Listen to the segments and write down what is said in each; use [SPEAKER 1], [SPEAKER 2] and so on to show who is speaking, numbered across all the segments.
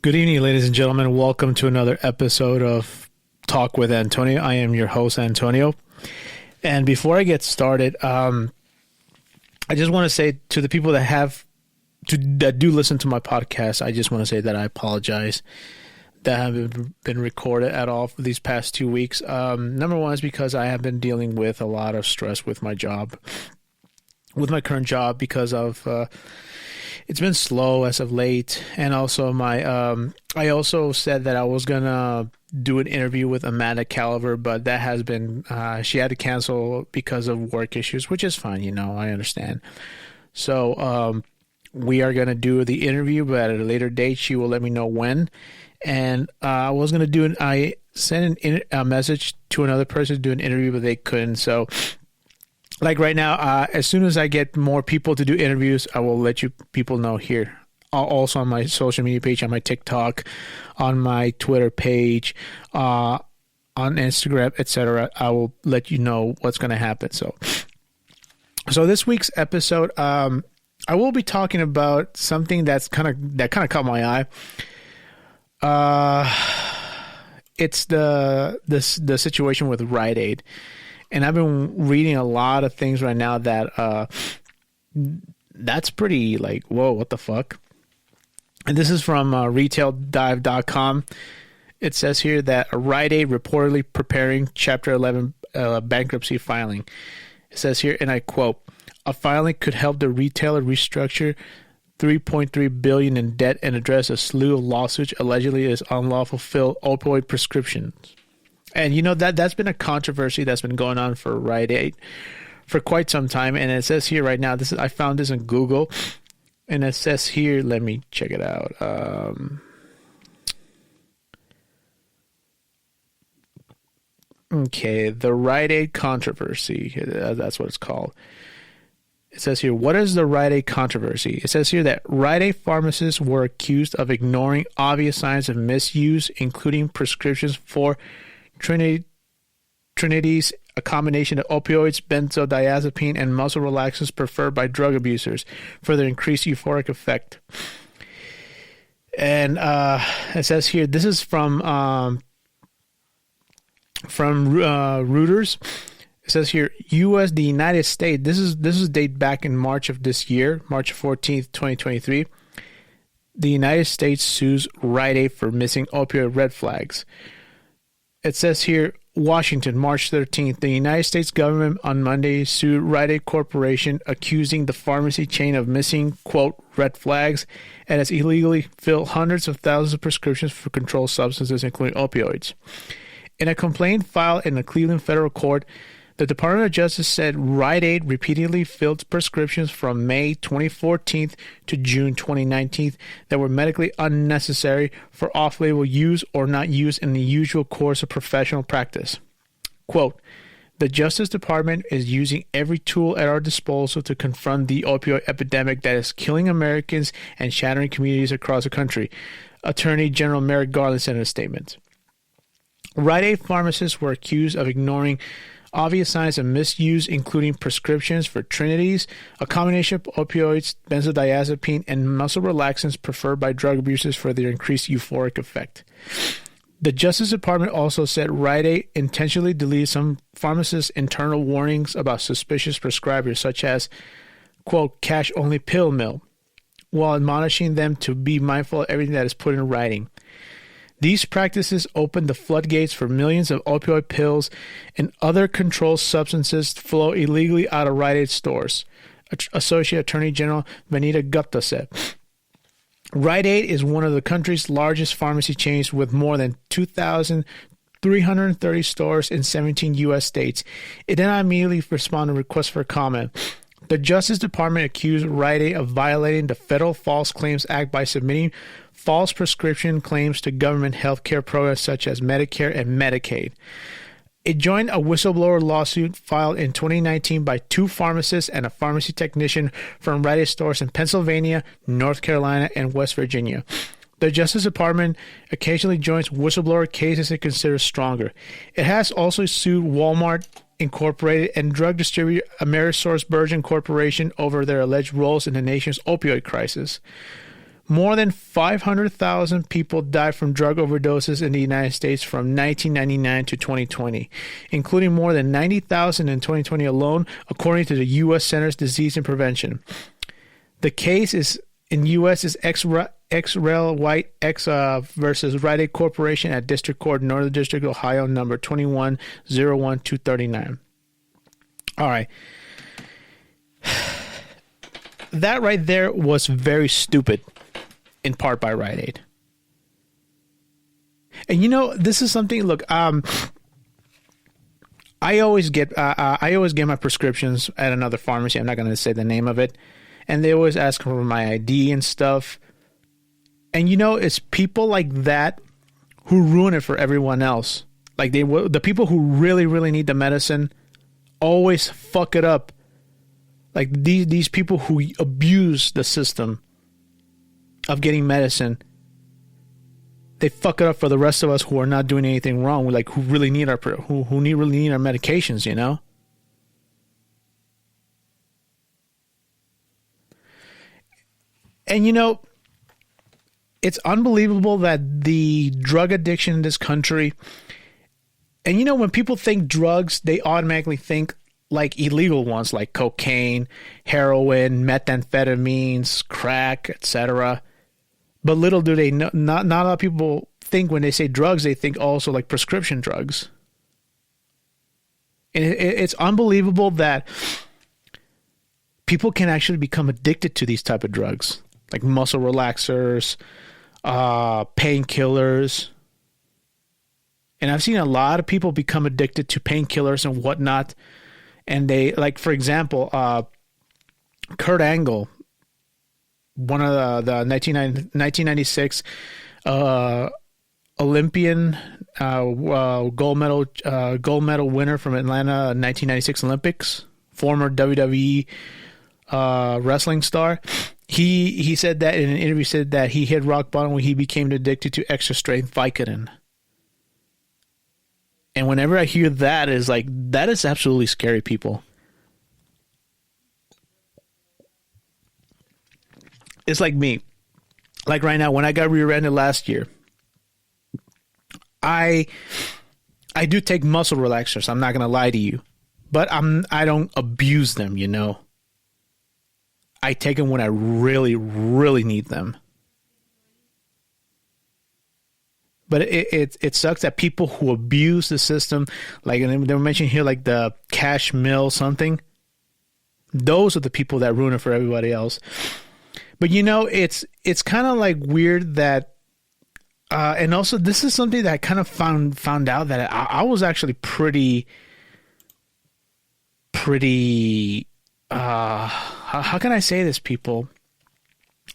[SPEAKER 1] Good evening, ladies and gentlemen. Welcome to another episode of Talk with Antonio. I am your host, Antonio. And before I get started, I just want to say to the people that do listen to my podcast, I just want to say that I apologize that I haven't been recorded at all for these past 2 weeks. Number one is because I have been dealing with a lot of stress with my job, with my current job, because of it's been slow as of late, and also I also said that I was gonna do an interview with Amanda Caliver, but that has been she had to cancel because of work issues, which is fine, I understand. So we are gonna do the interview, but at a later date, she will let me know when. And I sent a message to another person to do an interview, but they couldn't. So, like right now, as soon as I get more people to do interviews, I will let you people know here. Also on my social media page, on my TikTok, on my Twitter page, on Instagram, etc. I will let you know what's going to happen. So this week's episode, I will be talking about something that kind of caught my eye. It's the situation with Rite Aid. And I've been reading a lot of things right now that that's pretty like, whoa, what the fuck? And this is from retaildive.com. It says here that Rite Aid reportedly preparing Chapter 11 bankruptcy filing. It says here, and I quote, "A filing could help the retailer restructure $3.3 billion in debt and address a slew of lawsuits allegedly as unlawful fill opioid prescriptions." And that's been a controversy that's been going on for Rite Aid for quite some time. And it says here right now, I found this in Google, and it says here, let me check it out. Okay, the Rite Aid controversy. That's what it's called. It says here, what is the Rite Aid controversy? It says here that Rite Aid pharmacists were accused of ignoring obvious signs of misuse, including prescriptions for Trinity's, a combination of opioids, benzodiazepine, and muscle relaxants preferred by drug abusers for their increased euphoric effect. And it says here, this is from Reuters. It says here, the United States. This is date back in March of this year, March 14th, 2023. The United States sues Rite Aid for missing opioid red flags. It says here, Washington, March 13th, the United States government on Monday sued Rite Aid Corporation, accusing the pharmacy chain of missing, quote, red flags, and has illegally filled hundreds of thousands of prescriptions for controlled substances, including opioids. In a complaint filed in the Cleveland federal court, the Department of Justice said Rite Aid repeatedly filled prescriptions from May 2014 to June 2019 that were medically unnecessary for off-label use or not used in the usual course of professional practice. Quote, "The Justice Department is using every tool at our disposal to confront the opioid epidemic that is killing Americans and shattering communities across the country," Attorney General Merrick Garland said in a statement. Rite Aid pharmacists were accused of ignoring obvious signs of misuse, including prescriptions for Trinity's, a combination of opioids, benzodiazepine, and muscle relaxants preferred by drug abusers for their increased euphoric effect. The Justice Department also said Rite Aid intentionally deleted some pharmacists' internal warnings about suspicious prescribers, such as, quote, cash-only pill mill, while admonishing them to be mindful of everything that is put in writing. These practices opened the floodgates for millions of opioid pills and other controlled substances to flow illegally out of Rite Aid stores, Associate Attorney General Vanita Gupta said. Rite Aid is one of the country's largest pharmacy chains with more than 2,330 stores in 17 U.S. states. It did not immediately respond to requests for comment. The Justice Department accused Rite Aid of violating the Federal False Claims Act by submitting false prescription claims to government health care programs such as Medicare and Medicaid. It joined a whistleblower lawsuit filed in 2019 by two pharmacists and a pharmacy technician from Rite Aid stores in Pennsylvania, North Carolina, and West Virginia. The Justice Department occasionally joins whistleblower cases it considers stronger. It has also sued Walmart Incorporated and drug distributor AmerisourceBergen Corporation over their alleged roles in the nation's opioid crisis. More than 500,000 people died from drug overdoses in the United States from 1999 to 2020, including more than 90,000 in 2020 alone, according to the U.S. Centers for Disease and Prevention. The case is in U.S. is X-Rail White X versus Rite Aid Corporation at District Court, Northern District, Ohio, number 2101239. All right. That right there was very stupid, in part by Rite Aid. And you know, this is something. Look, I always get my prescriptions at another pharmacy. I'm not going to say the name of it, and they always ask for my ID and stuff. And you know, it's people like that who ruin it for everyone else. Like the people who really, really need the medicine always fuck it up. Like these people who abuse the system of getting medicine, they fuck it up for the rest of us who are not doing anything wrong. Like who really need our really need our medications, you know. And you know, it's unbelievable that the drug addiction in this country, and you know, when people think drugs, they automatically think like illegal ones like cocaine, heroin, methamphetamines, crack, etc. But little do they know, not a lot of people think when they say drugs, they think also like prescription drugs. And it's unbelievable that people can actually become addicted to these type of drugs, like muscle relaxers, painkillers. And I've seen a lot of people become addicted to painkillers and whatnot. And they, like, for example, Kurt Angle, one of the 1996 Olympian gold medal winner from Atlanta 1996 Olympics, former WWE wrestling star. He said that in an interview, said that he hit rock bottom when he became addicted to extra strength Vicodin. And whenever I hear that, is like, that is absolutely scary, people. It's like me. Like right now, when I got rear-ended last year, I do take muscle relaxers. I'm not gonna lie to you, but I don't abuse them. You know, I take them when I really, really need them. But it sucks that people who abuse the system, like they were mentioning here, like the cash mill something, those are the people that ruin it for everybody else. But you know, it's kind of like weird that, and also this is something that I kind of found out that I was actually pretty. How can I say this, people?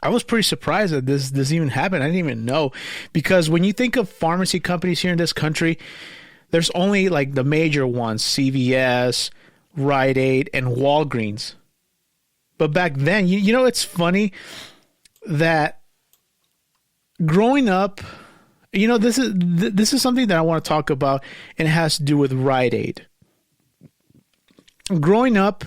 [SPEAKER 1] I was pretty surprised that this even happened. I didn't even know, because when you think of pharmacy companies here in this country, there's only like the major ones: CVS, Rite Aid, and Walgreens. But back then, you know, it's funny that growing up, you know, this is something that I want to talk about, and it has to do with Rite Aid. Growing up,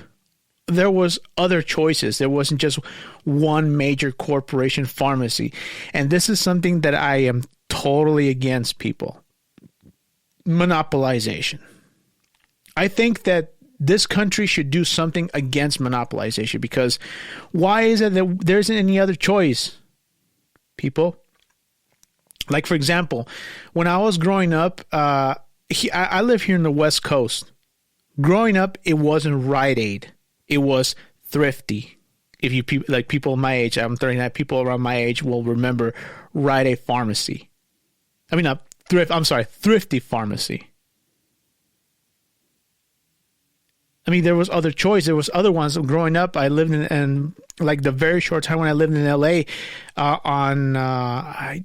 [SPEAKER 1] there was other choices. There wasn't just one major corporation pharmacy. And this is something that I am totally against, people. Monopolization. I think that this country should do something against monopolization, because why is it that there isn't any other choice, people? Like, for example, when I was growing up, I live here in the West Coast. Growing up, it wasn't Rite Aid. It was Thrifty. If you like people my age, I'm 39. People around my age will remember Rite Aid Pharmacy. I mean, not Thrift. I'm sorry, Thrifty Pharmacy. I mean, there was other choice. There was other ones. Growing up, I lived in like the very short time when I lived in LA. I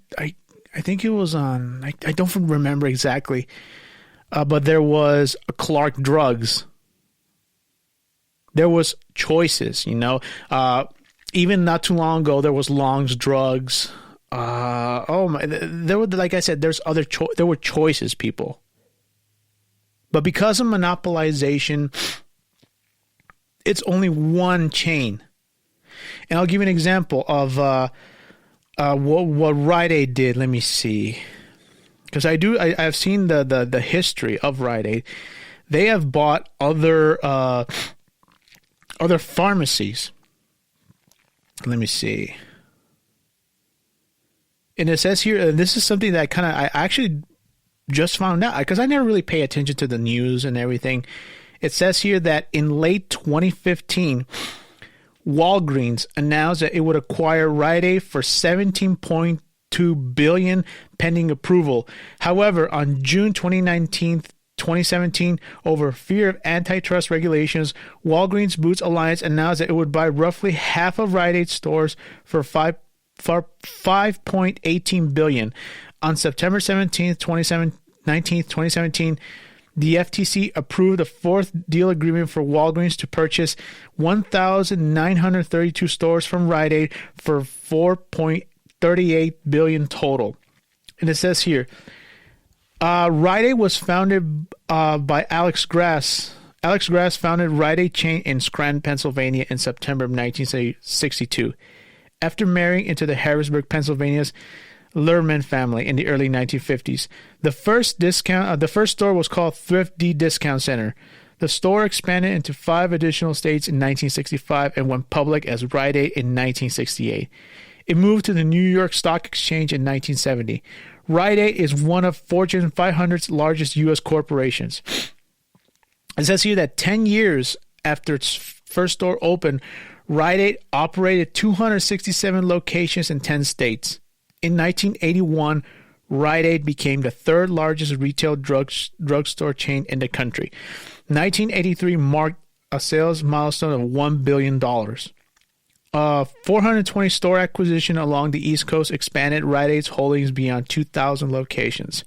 [SPEAKER 1] think it was on. I don't remember exactly, but there was a Clark Drugs. There was choices, you know. Even not too long ago, there was Long's Drugs. There were, like I said, there were choices, people. But because of monopolization, it's only one chain. And I'll give you an example of what Rite Aid did. Let me see, because I've seen the history of Rite Aid. They have bought other pharmacies. Let me see. And it says here, and this is something that I actually just found out because I never really pay attention to the news and everything. It says here that in late 2015, Walgreens announced that it would acquire Rite Aid for $17.2 billion pending approval. However, on June 2017, over fear of antitrust regulations, Walgreens Boots Alliance announced that it would buy roughly half of Rite Aid stores for $5.18 billion. On September 17th, 2017, the FTC approved a fourth deal agreement for Walgreens to purchase 1,932 stores from Rite Aid for $4.38 billion total. And it says here, Rite Aid was founded by Alex Grass. Alex Grass founded Rite Aid chain in Scranton, Pennsylvania in September of 1962. After marrying into the Harrisburg, Pennsylvania's Lerman family in the early 1950s. The first store was called Thrifty Discount Center. The store expanded into 5 additional states in 1965 and went public as Rite Aid in 1968. It moved to the New York Stock Exchange in 1970. Rite Aid is one of Fortune 500's largest U.S. corporations. It says here that 10 years after its first store opened, Rite Aid operated 267 locations in 10 states. In 1981, Rite Aid became the third largest retail drugstore chain in the country. 1983 marked a sales milestone of $1 billion. 420 store acquisition along the East Coast expanded Rite Aid's holdings beyond 2,000 locations.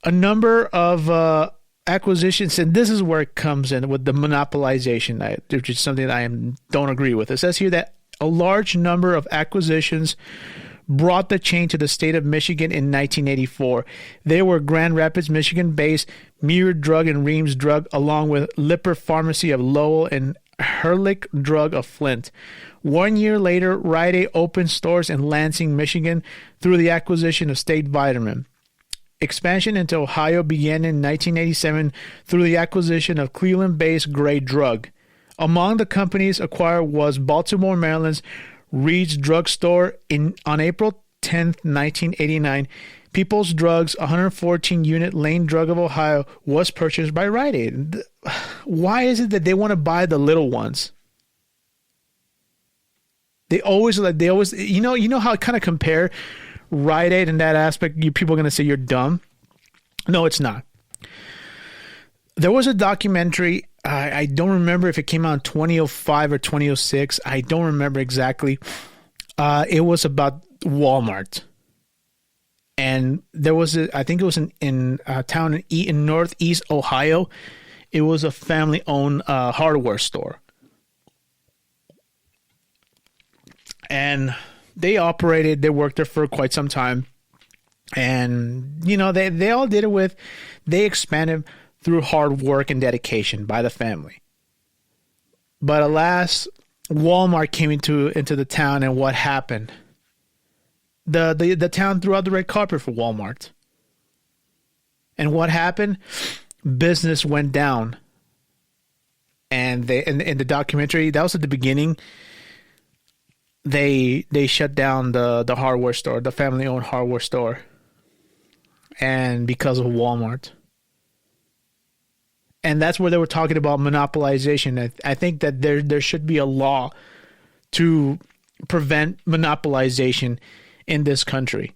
[SPEAKER 1] A number of acquisitions, and this is where it comes in with the monopolization, which is something that I don't agree with. It says here that a large number of acquisitions brought the chain to the state of Michigan in 1984. They were Grand Rapids, Michigan-based Muir Drug and Reams Drug, along with Lipper Pharmacy of Lowell and Herlick Drug of Flint. 1 year later, Rite Aid opened stores in Lansing, Michigan, through the acquisition of State Vitamin. Expansion into Ohio began in 1987 through the acquisition of Cleveland-based Gray Drug. Among the companies acquired was Baltimore, Maryland's Reed's Drug Store. On April 10, 1989, People's Drugs, 114-unit Lane Drug of Ohio, was purchased by Rite Aid. Why is it that they want to buy the little ones? They always, you know how I kind of compare Rite Aid in that aspect. People are going to say you're dumb. No, it's not. There was a documentary. I don't remember if it came out in 2005 or 2006. I don't remember exactly. It was about Walmart. And there was I think it was in a town in northeast Ohio. It was a family-owned hardware store. And they worked there for quite some time. And, they all did it they expanded through hard work and dedication by the family. But alas, Walmart came into the town, and what happened? The town threw out the red carpet for Walmart. And what happened? Business went down. And in the documentary, that was at the beginning, they shut down the hardware store, the family-owned hardware store. And because of Walmart. And that's where they were talking about monopolization. I think that there should be a law to prevent monopolization in this country.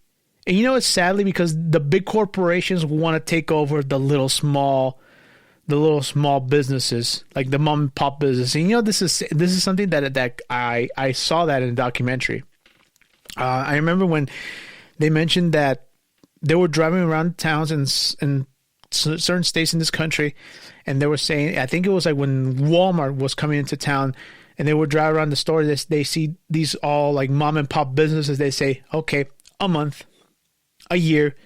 [SPEAKER 1] And it's sadly because the big corporations want to take over the little small businesses, like the mom and pop business. And this is something that I saw that in a documentary. I remember when they mentioned that they were driving around towns in certain states in this country, and they were saying, I think it was like when Walmart was coming into town, and they would drive around the store, they see these all like mom and pop businesses. They say, okay, a month, a year,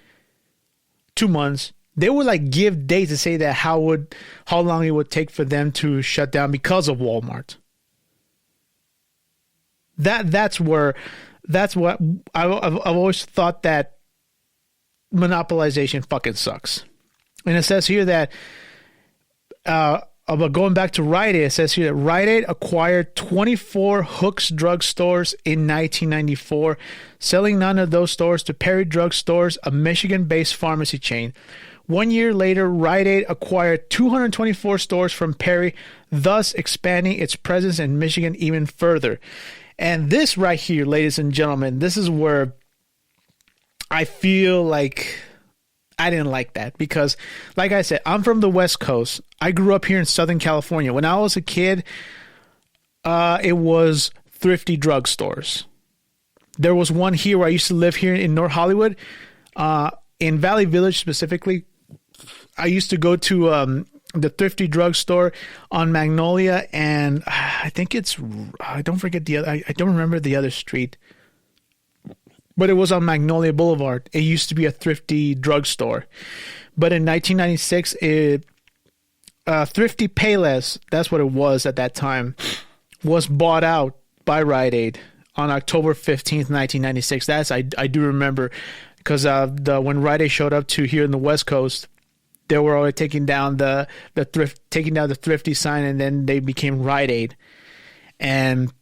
[SPEAKER 1] 2 months. They would like give dates to say that how long it would take for them to shut down because of Walmart. That's where that's what I've always thought, that monopolization fucking sucks. And it says here that, but going back to Rite Aid, it says here that Rite Aid acquired 24 Hooks drug stores in 1994, selling none of those stores to Perry Drug Stores, a Michigan-based pharmacy chain. 1 year later, Rite Aid acquired 224 stores from Perry, thus expanding its presence in Michigan even further. And this right here, ladies and gentlemen, this is where I feel like I didn't like that, because, like I said, I'm from the West Coast. I grew up here in Southern California. When I was a kid, it was thrifty drugstores. There was one here where I used to live here in North Hollywood, in Valley Village specifically. I used to go to the thrifty drugstore on Magnolia, and I think I don't remember the other street, but it was on Magnolia Boulevard. It used to be a thrifty drugstore, but in 1996, Thrifty Payless, that's what it was at that time, was bought out by Rite Aid on October 15th, 1996. I do remember, because when Rite Aid showed up to here in the West Coast, they were already taking down the thrifty sign, and then they became Rite Aid. And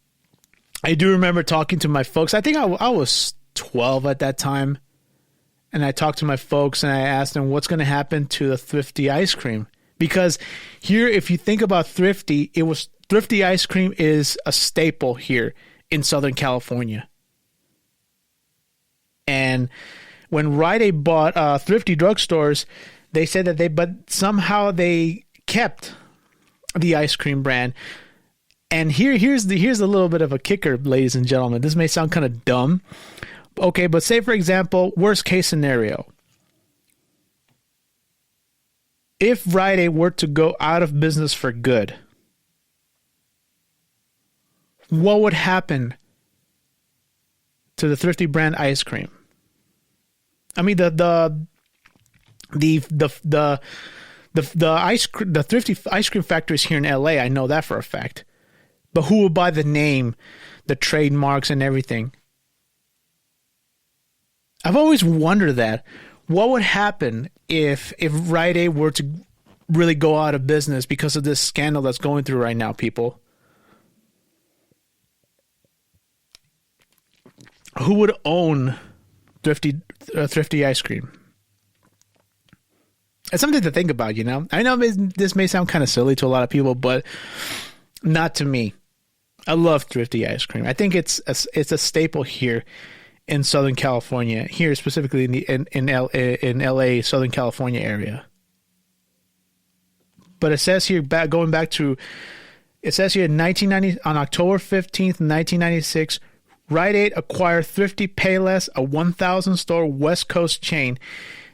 [SPEAKER 1] I do remember talking to my folks. I think I was 12 at that time, and I talked to my folks and I asked them what's going to happen to the thrifty ice cream, because here, if you think about thrifty ice cream is a staple here in Southern California. And when Rite Aid bought thrifty drugstores, they said that but somehow they kept the ice cream brand. And here's a little bit of a kicker, ladies and gentlemen. This may sound kind of dumb. Okay, but say, for example, worst case scenario. If Rite Aid were to go out of business for good, what would happen to the thrifty brand ice cream? I mean, the thrifty ice cream factories here in LA, I know that for a fact. But who will buy the name, the trademarks, and everything? I've always wondered that. What would happen if Rite Aid were to really go out of business because of this scandal that's going through right now, people? Who would own thrifty ice cream? It's something to think about, you know? I know this may sound kind of silly to a lot of people, but not to me. I love thrifty ice cream. I think it's a staple here in Southern California, here specifically in LA, Southern California area. But it says here, going back to, it says here on October 15th, 1996, Rite Aid acquired Thrifty Payless, a 1,000-store West Coast chain.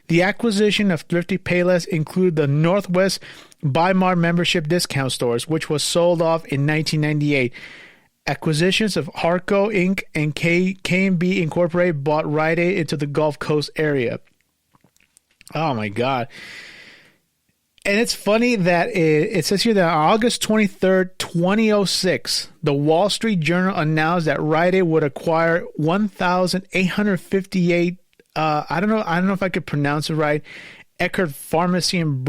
[SPEAKER 1] The acquisition of Thrifty Payless included the Northwest Bymart membership discount stores, which was sold off in 1998. Acquisitions of Harco Inc. and K&B Incorporated bought Rite Aid into the Gulf Coast area. Oh my God. And it's funny that it says here that on August 23rd, 2006, the Wall Street Journal announced that Rite Aid would acquire 1,858, I don't know if I could pronounce it right, Eckerd Pharmacy and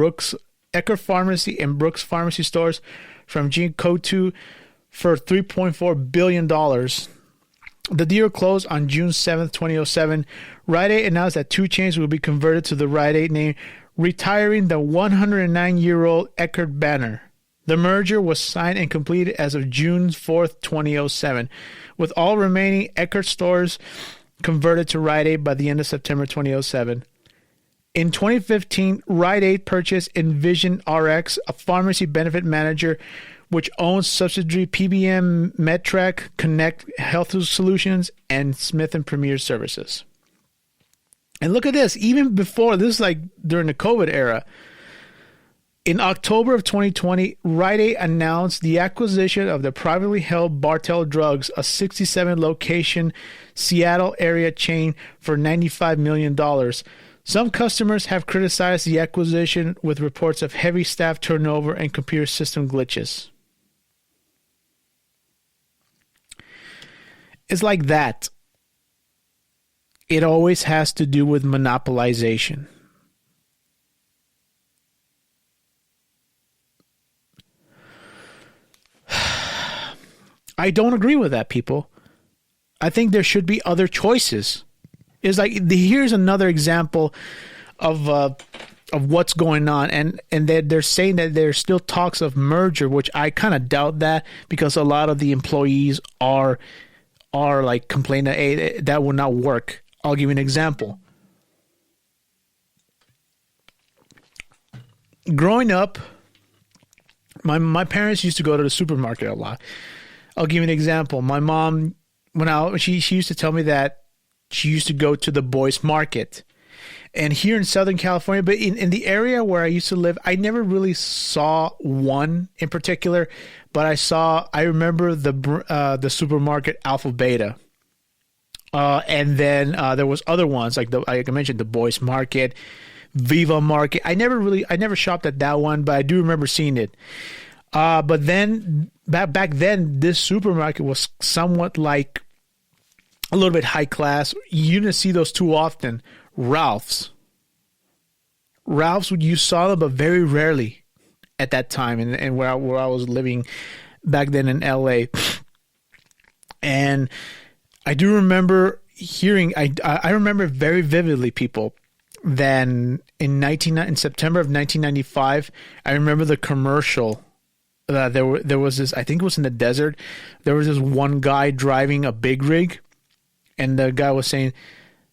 [SPEAKER 1] Brooks Pharmacy stores from Jean Coutu for $3.4 billion. The deal closed on June 7th, 2007. Rite Aid announced that two chains will be converted to the Rite Aid name, retiring the 109-year-old Eckerd banner. The merger was signed and completed as of June 4th, 2007, with all remaining Eckerd stores converted to Rite Aid by the end of September 2007. In 2015, Rite Aid purchased Envision RX, a pharmacy benefit manager which owns subsidiary PBM, MedTrack, Connect Health Solutions, and Smith & Premier Services. And look at this, even before, this is like during the COVID era. In October of 2020, Rite Aid announced the acquisition of the privately held Bartell Drugs, a 67-location Seattle area chain, for $95 million. Some customers have criticized the acquisition with reports of heavy staff turnover and computer system glitches. It's like that. It always has to do with monopolization. I don't agree with that, people. I think there should be other choices. It's like, here's another example of what's going on, and they're saying that there's still talks of merger, which I kind of doubt that, because a lot of the employees are like complaining that, hey, that will not work. I'll give you an example. Growing up, my parents used to go to the supermarket a lot. I'll give you an example. My mom, she used to tell me that she used to go to the boys' market. And here in Southern California, but in the area where I used to live, I never really saw one in particular, but I remember the supermarket Alpha Beta. And then there was other ones, like I mentioned, the Boys Market, Viva Market. I never shopped at that one, but I do remember seeing it. But then back then, this supermarket was somewhat like a little bit high class. You didn't see those too often. Ralph's, you saw them, but very rarely at that time, and where I was living back then in LA. And I do remember hearing, I remember very vividly, people, then in September of 1995, I remember the commercial. There was this, I think it was in the desert. There was this one guy driving a big rig, and the guy was saying,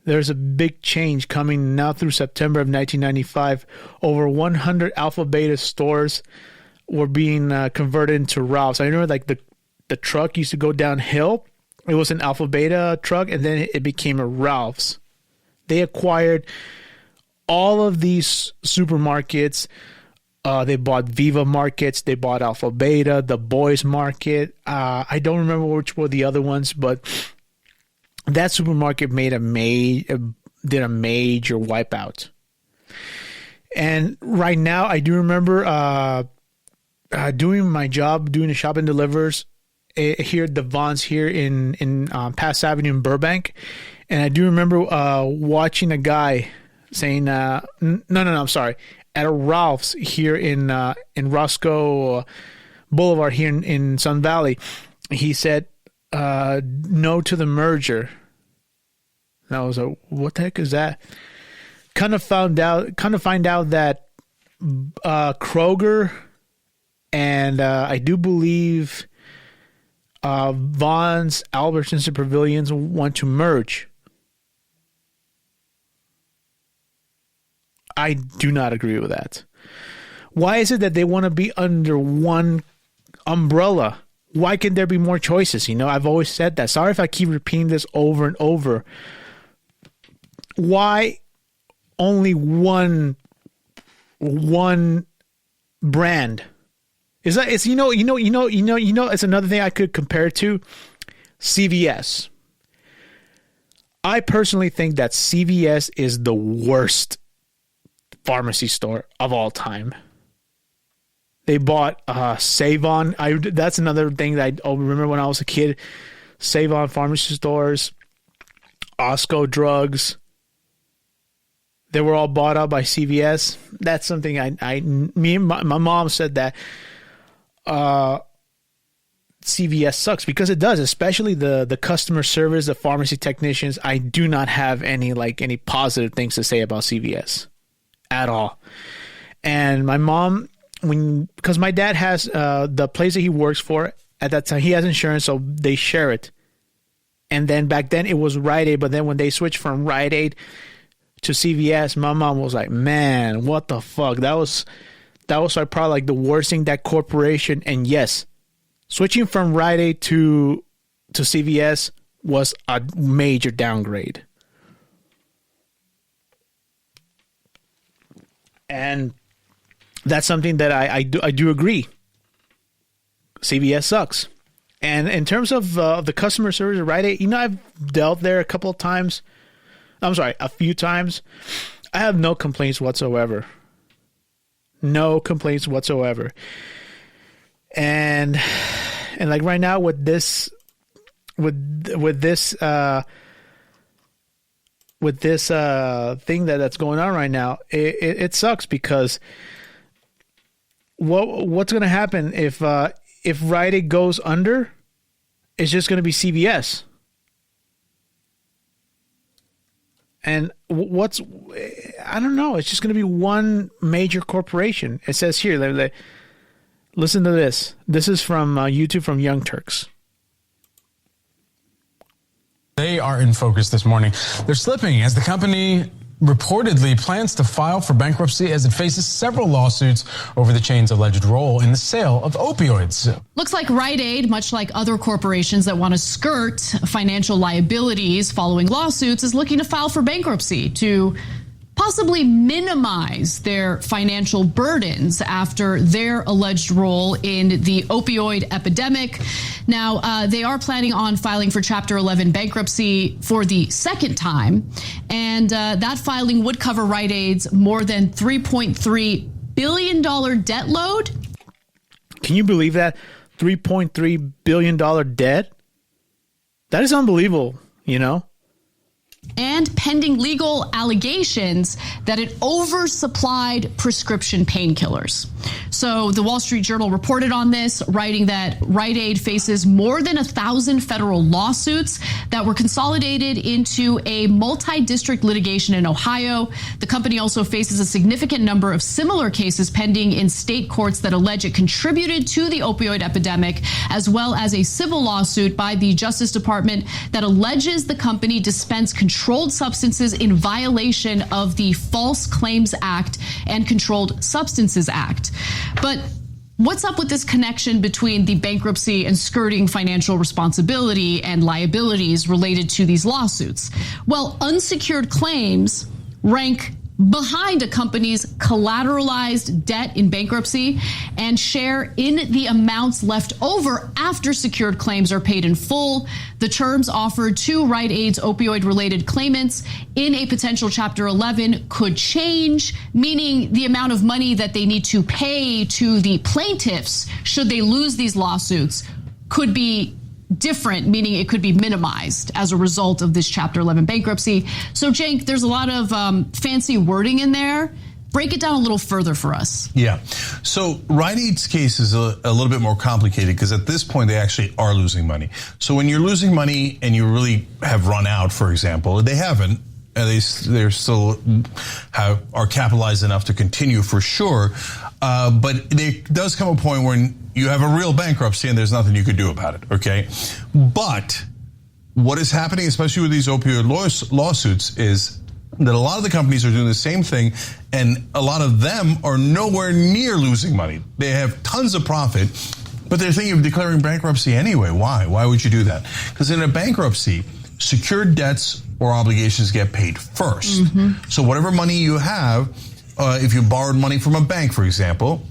[SPEAKER 1] there's a big change coming now through September of 1995. Over 100 Alpha Beta stores were being converted into Ralph's. I remember like the truck used to go downhill. It was an Alpha Beta truck, and then it became a Ralph's. They acquired all of these supermarkets. They bought Viva Markets. They bought Alpha Beta, the Boys Market. I don't remember which were the other ones, but that supermarket did a major wipeout. And right now, I do remember doing my job, doing the shop and delivers here at the Vons here in Pass Avenue in Burbank. And I do remember watching a guy saying, no, I'm sorry, at a Ralph's here in Roscoe Boulevard here in Sun Valley. He said, no to the merger. And I was like, what the heck is that? Kind of find out that Kroger and I do believe Vons, Albertsons, and Pavilions want to merge. I do not agree with that. Why is it that they want to be under one umbrella? Why can there be more choices? I've always said that. Sorry if I keep repeating this over and over. Why only one brand? It's it's another thing I could compare it to CVS. I personally think that CVS is the worst pharmacy store of all time. They bought Save-On. That's another thing that I remember when I was a kid. Save-On pharmacy stores, Osco drugs. They were all bought up by CVS. That's something me and my mom said that CVS sucks, because it does, especially the customer service, the pharmacy technicians. I do not have any positive things to say about CVS at all. And my mom, because my dad has the place that he works for at that time, he has insurance, so they share it. And then back then it was Rite Aid, but then when they switched from Rite Aid to CVS, my mom was like, man, what the fuck? That was probably like the worst thing, that corporation. And yes, switching from Rite Aid to CVS was a major downgrade. And that's something that I do agree. CVS sucks. And in terms of the customer service at Rite Aid, I've dealt there a couple of times. I'm sorry, a few times. I have no complaints whatsoever. No complaints whatsoever. And like right now with this with this thing that's going on right now, it sucks because what's going to happen if Rite Aid goes under? It's just going to be CVS. And I don't know. It's just going to be one major corporation. It says here, listen to this. This is from YouTube from Young Turks.
[SPEAKER 2] They are in focus this morning. They're slipping as the company reportedly plans to file for bankruptcy as it faces several lawsuits over the chain's alleged role in the sale of opioids.
[SPEAKER 3] Looks like Rite Aid, much like other corporations that want to skirt financial liabilities following lawsuits, is looking to file for bankruptcy to possibly minimize their financial burdens after their alleged role in the opioid epidemic. Now, they are planning on filing for Chapter 11 bankruptcy for the second time, and that filing would cover Rite Aid's more than $3.3 billion debt load.
[SPEAKER 1] Can you believe that? $3.3 billion debt? That is unbelievable, you know?
[SPEAKER 3] And pending legal allegations that it oversupplied prescription painkillers. So the Wall Street Journal reported on this, writing that Rite Aid faces more than 1,000 federal lawsuits that were consolidated into a multi-district litigation in Ohio. The company also faces a significant number of similar cases pending in state courts that allege it contributed to the opioid epidemic, as well as a civil lawsuit by the Justice Department that alleges the company dispensed controlled substances in violation of the False Claims Act and Controlled Substances Act. But what's up with this connection between the bankruptcy and skirting financial responsibility and liabilities related to these lawsuits? Well, unsecured claims rank behind a company's collateralized debt in bankruptcy and share in the amounts left over after secured claims are paid in full. The terms offered to Rite Aid's opioid-related claimants in a potential Chapter 11 could change, meaning the amount of money that they need to pay to the plaintiffs should they lose these lawsuits could be different, meaning it could be minimized as a result of this Chapter 11 bankruptcy. So, Cenk, there's a lot of fancy wording in there. Break it down a little further for us.
[SPEAKER 4] Yeah. So Rite Aid's case is a little bit more complicated because at this point they actually are losing money. So when you're losing money and you really have run out, for example, they haven't. They're still are capitalized enough to continue for sure. But there does come a point when you have a real bankruptcy and there's nothing you could do about it. Okay. But what is happening, especially with these opioid lawsuits, is that a lot of the companies are doing the same thing, and a lot of them are nowhere near losing money. They have tons of profit, but they're thinking of declaring bankruptcy anyway. Why? Why would you do that? Because in a bankruptcy, secured debts or obligations get paid first. Mm-hmm. So whatever money you have, if you borrowed money from a bank, for example,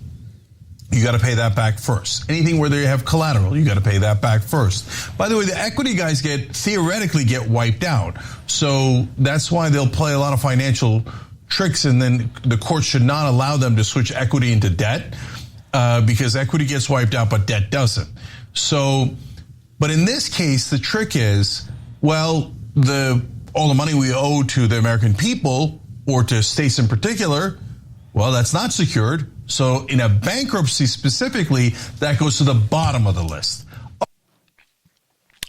[SPEAKER 4] you got to pay that back first. Anything where they have collateral, you got to pay that back first. By the way, the equity guys theoretically get wiped out. So that's why they'll play a lot of financial tricks, and then the court should not allow them to switch equity into debt because equity gets wiped out, but debt doesn't. So, but in this case, the trick is, well, all the money we owe to the American people or to states in particular, well, that's not secured. So in a bankruptcy specifically, that goes to the bottom of the list.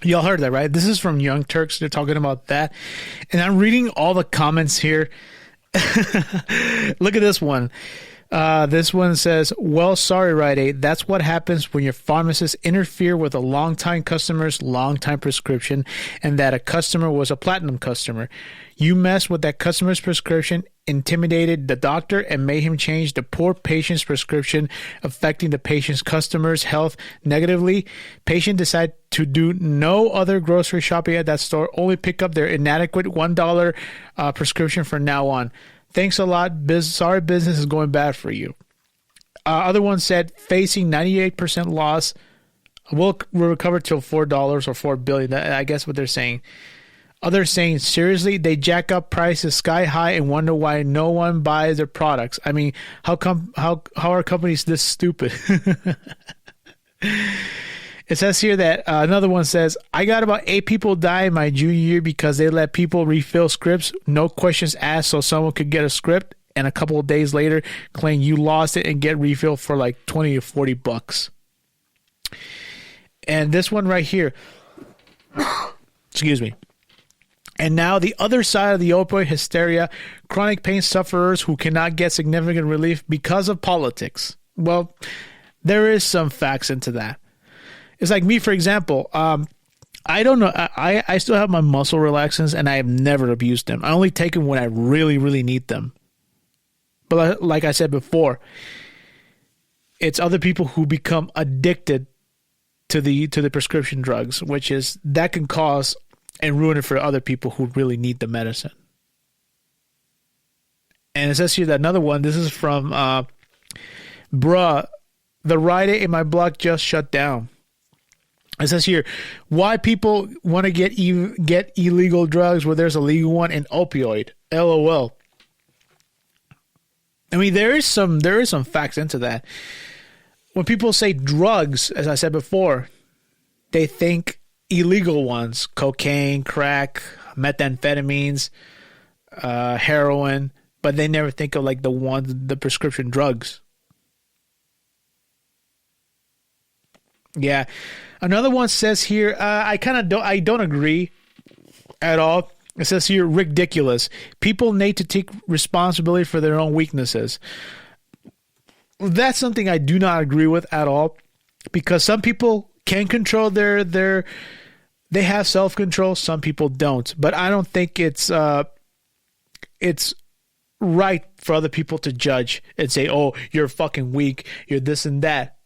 [SPEAKER 1] Y'all heard that, right? This is from Young Turks. They're talking about that. And I'm reading all the comments here. Look at this one. This one says, well, sorry, Rite Aid. That's what happens when your pharmacists interfere with a longtime customer's longtime prescription and that a customer was a platinum customer. You messed with that customer's prescription, intimidated the doctor, and made him change the poor patient's prescription, affecting the patient's customer's health negatively. Patient decided to do no other grocery shopping at that store, only pick up their inadequate $1 prescription from now on. Thanks a lot. Sorry, business is going bad for you. Other one said, facing 98% loss. We'll recover till $4 or $4 billion. I guess what they're saying. Others saying, seriously, they jack up prices sky high and wonder why no one buys their products. I mean, how are companies this stupid? It It says here that another one says, I got about 8 people die in my junior year because they let people refill scripts, no questions asked, so someone could get a script, and a couple of days later claim you lost it and get refilled for like 20 to 40 bucks. And this one right here, excuse me. And now the other side of the opioid hysteria, chronic pain sufferers who cannot get significant relief because of politics. Well, there is some facts into that. It's like me, for example. I don't know. I still have my muscle relaxants, and I have never abused them. I only take them when I really, really need them. But like I said before, it's other people who become addicted to the prescription drugs, which is that can cause and ruin it for other people who really need the medicine. And it says here that another one. This is from the Rite Aid in my block just shut down. It says here, why people want to get illegal drugs where there's a legal one in opioid. LOL. I mean, there is some facts into that. When people say drugs, as I said before, they think illegal ones, cocaine, crack, methamphetamines, heroin, but they never think of like the prescription drugs. Yeah. Another one says here, I don't agree at all. It says here, ridiculous. People need to take responsibility for their own weaknesses. That's something I do not agree with at all, because some people can control they have self-control. Some people don't, but I don't think it's right for other people to judge and say, oh, you're fucking weak. You're this and that.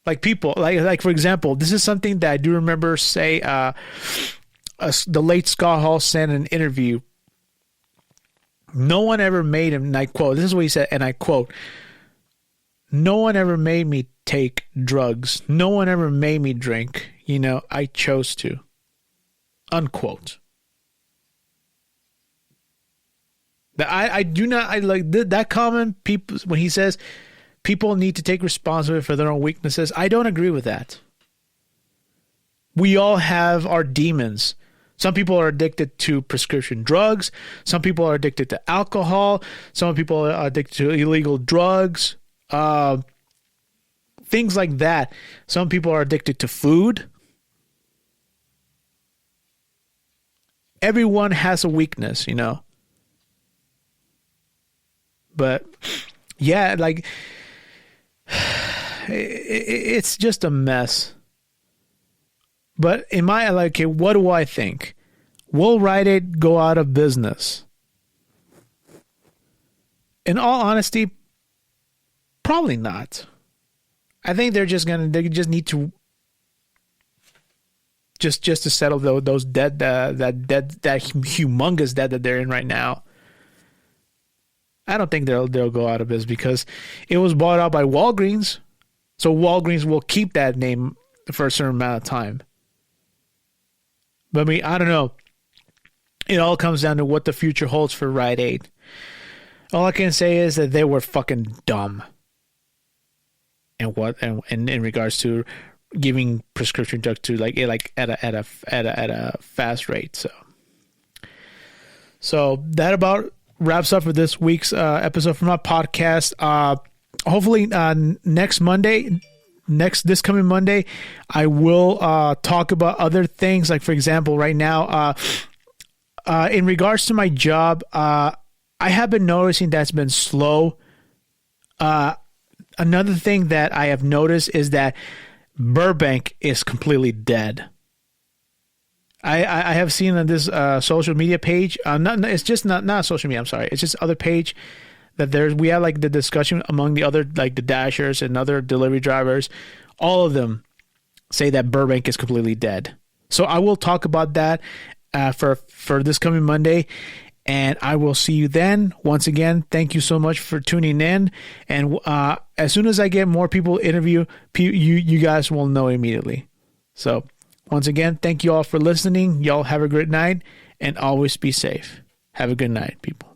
[SPEAKER 1] Like people, like for example, this is something that I do remember say the late Scott Hall said in an interview. No one ever made him, and I quote, this is what he said, and I quote, no one ever made me take drugs. No one ever made me drink. You know, I chose to. Unquote. I do not, I like that comment, people, when he says people need to take responsibility for their own weaknesses. I don't agree with that. We all have our demons. Some people are addicted to prescription drugs. Some people are addicted to alcohol. Some people are addicted to illegal drugs. Things like that. Some people are addicted to food. Everyone has a weakness, you know. But yeah, like it's just a mess. But in my, like, okay, what do I think? Will Rite Aid go out of business? In all honesty, probably not. I think they just need to just to settle those debt, that humongous debt that they're in right now. I don't think they'll go out of business because it was bought out by Walgreens. So Walgreens will keep that name for a certain amount of time. But I mean, I don't know. It all comes down to what the future holds for Rite Aid. All I can say is that they were fucking dumb. And in regards to giving prescription drugs to like at a fast rate. So that about wraps up for this week's episode from our podcast. Hopefully this coming Monday, I will talk about other things. Like, for example, right now, in regards to my job, I have been noticing that's been slow. Another thing that I have noticed is that Burbank is completely dead. I have seen on this social media page. It's just not social media. I'm sorry. It's just other page that we have like the discussion among the other, like the Dashers and other delivery drivers. All of them say that Burbank is completely dead. So I will talk about that for this coming Monday, and I will see you then. Once again, thank you so much for tuning in. And as soon as I get more people interview, you guys will know immediately. So. Once again, thank you all for listening. Y'all have a great night and always be safe. Have a good night, people.